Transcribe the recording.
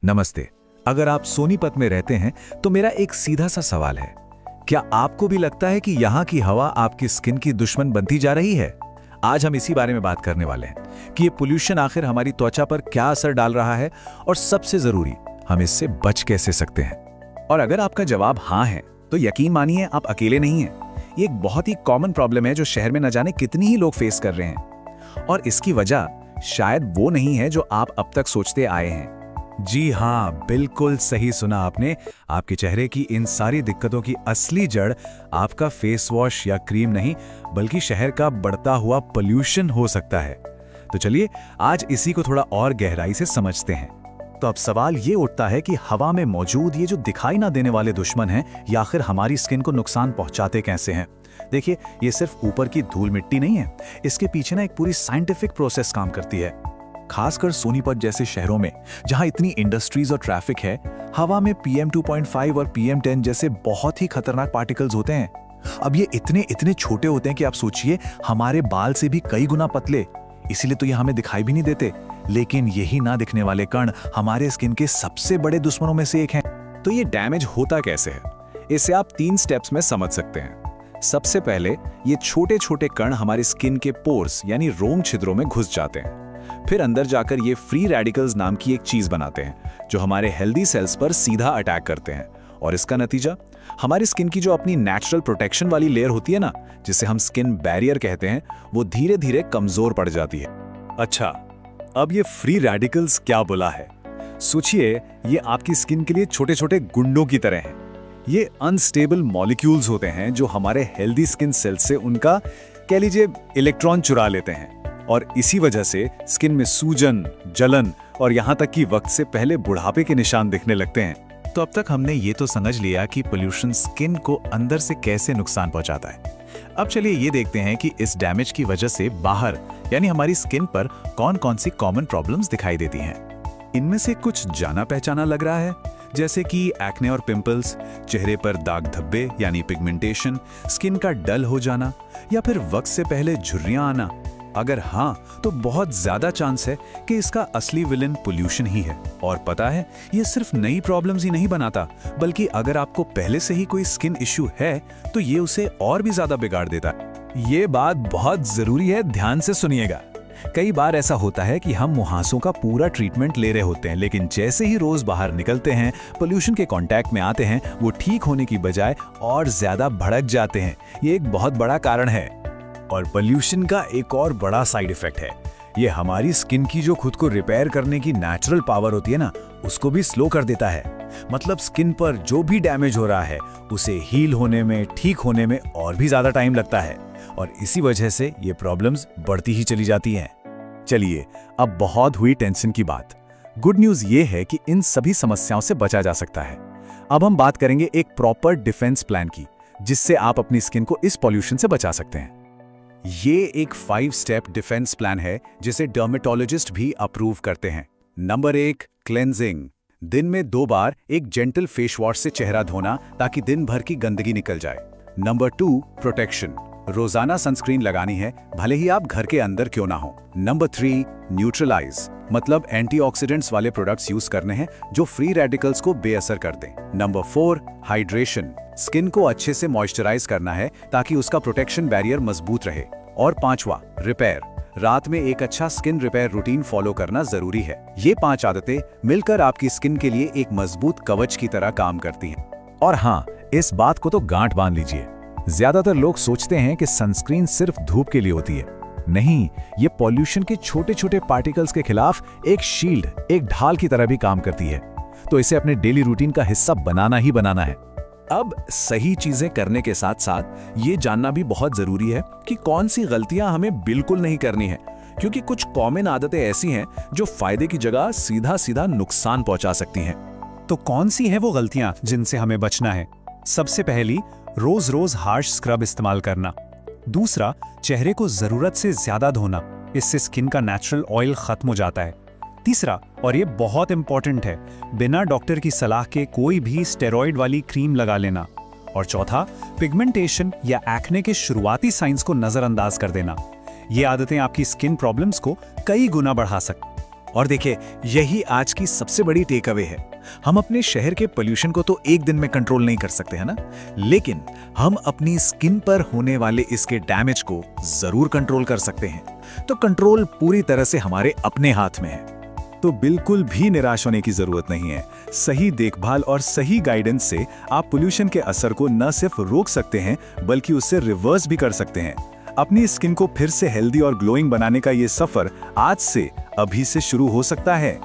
नमस्ते। अगर आप सोनीपत में रहते हैं तो मेरा एक सीधा सा सवाल है, क्या आपको भी लगता है कि यहाँ की हवा आपकी स्किन की दुश्मन बनती जा रही है? आज हम इसी बारे में बात करने वाले हैं कि ये पोल्यूशन आखिर हमारी त्वचा पर क्या असर डाल रहा है और सबसे जरूरी, हम इससे बच कैसे सकते हैं। और अगर आपका जवाब हाँ है तो यकीन मानिए आप अकेले नहीं हैं। ये एक बहुत ही कॉमन प्रॉब्लम है जो शहर में न जाने कितनी ही लोग फेस कर रहे हैं, और इसकी वजह शायद वो नहीं है जो आप अब तक सोचते आए हैं। जी हाँ, बिल्कुल सही सुना आपने। आपके चेहरे की इन सारी दिक्कतों की असली जड़ आपका फेस वॉश या क्रीम नहीं, बल्कि शहर का बढ़ता हुआ पोल्यूशन हो सकता है। तो चलिए आज इसी को थोड़ा और गहराई से समझते हैं। तो अब सवाल ये उठता है कि हवा में मौजूद ये जो दिखाई ना देने वाले दुश्मन हैं, या आखिर हमारी स्किन को नुकसान पहुंचाते कैसे हैं। देखिए, ये सिर्फ ऊपर की धूल मिट्टी नहीं है, इसके पीछे ना एक पूरी साइंटिफिक प्रोसेस काम करती है। खासकर सोनीपत जैसे शहरों में जहां इतनी इंडस्ट्रीज और ट्रैफिक है, हवा में PM 2.5 और PM 10 जैसे बहुत ही खतरनाक पार्टिकल्स होते हैं। अब ये इतने छोटे होते हैं कि आप सोचिए हमारे बाल से भी कई गुना पतले, इसीलिए तो ये हमें दिखाई भी नहीं देते। लेकिन यही ना दिखने वाले कण हमारे स्किन के सबसे बड़े दुश्मनों में से एक हैं। तो ये डैमेज होता कैसे है, इसे आप 3 स्टेप्स में समझ सकते हैं। सबसे पहले ये छोटे छोटे कण हमारे स्किन के पोर्स यानी रोम छिद्रों में घुस जाते हैं। फिर अंदर जाकर ये फ्री रेडिकल्स नाम की एक चीज बनाते हैं जो हमारे हेल्दी सेल्स पर सीधा अटैक करते हैं, और इसका नतीजा हमारी स्किन की जो अपनी नेचुरल प्रोटेक्शन वाली लेयर होती है ना, जिसे हम स्किन बैरियर कहते हैं, वो धीरे धीरे कमजोर पड़ जाती है। अच्छा, अब ये फ्री रेडिकल्स क्या बोला है? सोचिए, ये आपकी स्किन के लिए छोटे छोटे गुंडों की तरह हैं। ये अनस्टेबल मॉलिक्यूल्स होते हैं जो हमारे हेल्दी स्किन सेल्स से उनका, कह लीजिए, इलेक्ट्रॉन चुरा लेते हैं, और इसी वजह से स्किन में सूजन, जलन और यहाँ तक कि वक्त से पहले बुढ़ापे के निशान दिखने लगते हैं। तो अब तक हमने ये तो समझ लिया कि पोल्यूशन स्किन को अंदर से कैसे नुकसान पहुंचाता है। अब चलिए ये देखते हैं कि इस डैमेज की वजह से बाहर यानी हमारी स्किन पर कौन कौन सी कॉमन प्रॉब्लम्स दिखाई देती हैं। इनमें से कुछ जाना पहचाना लग रहा है, जैसे कि एक्ने और पिंपल्स, चेहरे पर दाग धब्बे यानी पिगमेंटेशन, स्किन का डल हो जाना, या फिर वक्त से पहले झुर्रियां आना। अगर हाँ, तो बहुत ज्यादा चांस है कि इसका असली विलन पोल्यूशन ही है। और पता है, ये सिर्फ नई प्रॉब्लम्स ही नहीं बनाता, बल्कि अगर आपको पहले से ही कोई स्किन इश्यू है तो ये उसे और भी ज्यादा बिगाड़ देता है। ये बात बहुत जरूरी है, ध्यान से सुनिएगा। कई बार ऐसा होता है कि हम मुहासों का पूरा ट्रीटमेंट ले रहे होते हैं, लेकिन जैसे ही रोज बाहर निकलते हैं, पोल्यूशन के कांटेक्ट में आते हैं, वो ठीक होने की बजाय और ज्यादा भड़क जाते हैं। ये एक बहुत बड़ा कारण है। और पोल्यूशन का एक और बड़ा साइड इफेक्ट है, ये हमारी स्किन की जो खुद को रिपेयर करने की नेचुरल पावर होती है ना, उसको भी स्लो कर देता है। मतलब स्किन पर जो भी डैमेज हो रहा है उसे हील होने में, ठीक होने में और भी ज्यादा टाइम लगता है, और इसी वजह से ये प्रॉब्लम्स बढ़ती ही चली जाती हैं। चलिए, अब बहुत हुई टेंशन की बात। गुड न्यूज ये है कि इन सभी समस्याओं से बचा जा सकता है। अब हम बात करेंगे एक प्रॉपर डिफेंस प्लान की, जिससे आप अपनी स्किन को इस पॉल्यूशन से बचा सकते हैं। ये एक 5 स्टेप डिफेंस प्लान है जिसे डर्मेटोलॉजिस्ट भी अप्रूव करते हैं। Number 1, cleansing. दिन में 2 बार एक जेंटल फेस वॉश से चेहरा धोना ताकि दिन भर की गंदगी निकल जाए। Number 2, protection. रोजाना सनस्क्रीन लगानी है, भले ही आप घर के अंदर क्यों ना हो। नंबर 3, न्यूट्रलाइज, मतलब एंटीऑक्सीडेंट्स वाले प्रोडक्ट्स यूज करने हैं जो फ्री रेडिकल्स को बेअसर कर दें। Number 4, hydration. स्किन को अच्छे से मॉइस्चराइज करना है ताकि उसका प्रोटेक्शन बैरियर मजबूत रहे। और 5वां, रिपेयर। रात में एक अच्छा स्किन रिपेयर रूटीन फॉलो करना जरूरी है। ये 5 आदतें मिलकर आपकी स्किन के लिए एक मजबूत कवच की तरह काम करती हैं। और हाँ, इस बात को तो गांठ बांध लीजिए, ज्यादातर लोग सोचते हैं कि सनस्क्रीन सिर्फ धूप के लिए होती है। नहीं, ये पॉल्यूशन के छोटे छोटे पार्टिकल्स के खिलाफ एक शील्ड, एक ढाल की तरह भी काम करती है। तो इसे अपने डेली रूटीन का हिस्सा बनाना ही बनाना है। अब सही चीजें करने के साथ साथ ये जानना भी बहुत जरूरी है कि कौन सी गलतियां हमें बिल्कुल नहीं करनी है, क्योंकि कुछ कॉमन आदतें ऐसी हैं जो फायदे की जगह सीधा सीधा नुकसान पहुंचा सकती हैं। तो कौन सी है वो गलतियां जिनसे हमें बचना है? सबसे पहली, रोज रोज हार्श स्क्रब इस्तेमाल करना। दूसरा, चेहरे को जरूरत से ज्यादा धोना, इससे स्किन का नेचुरल ऑयल खत्म हो जाता है। तीसरा, और ये बहुत इंपॉर्टेंट है, बिना डॉक्टर की सलाह के कोई भी स्टेरॉइड वाली क्रीम लगा लेना। और चौथा, पिगमेंटेशन या एक्ने के शुरुआती साइंस को नजरअंदाज कर देना। ये आदतें आपकी स्किन प्रॉब्लम्स को कई गुना बढ़ा सकती। और देखिए, यही आज की सबसे बड़ी टेक अवे है। हम अपने शहर के पोल्यूशन को तो एक दिन में कंट्रोल नहीं कर सकते है ना, लेकिन हम अपनी स्किन पर होने वाले इसके डैमेज को जरूर कंट्रोल कर सकते हैं। तो कंट्रोल पूरी तरह से हमारे अपने हाथ में है। तो बिल्कुल भी निराश होने की जरूरत नहीं है। सही देखभाल और सही गाइडेंस से आप पोल्यूशन के असर को न सिर्फ रोक सकते हैं बल्कि उससे रिवर्स भी कर सकते हैं। अपनी स्किन को फिर से हेल्दी और ग्लोइंग बनाने का ये सफर आज से अभी से शुरू हो सकता है।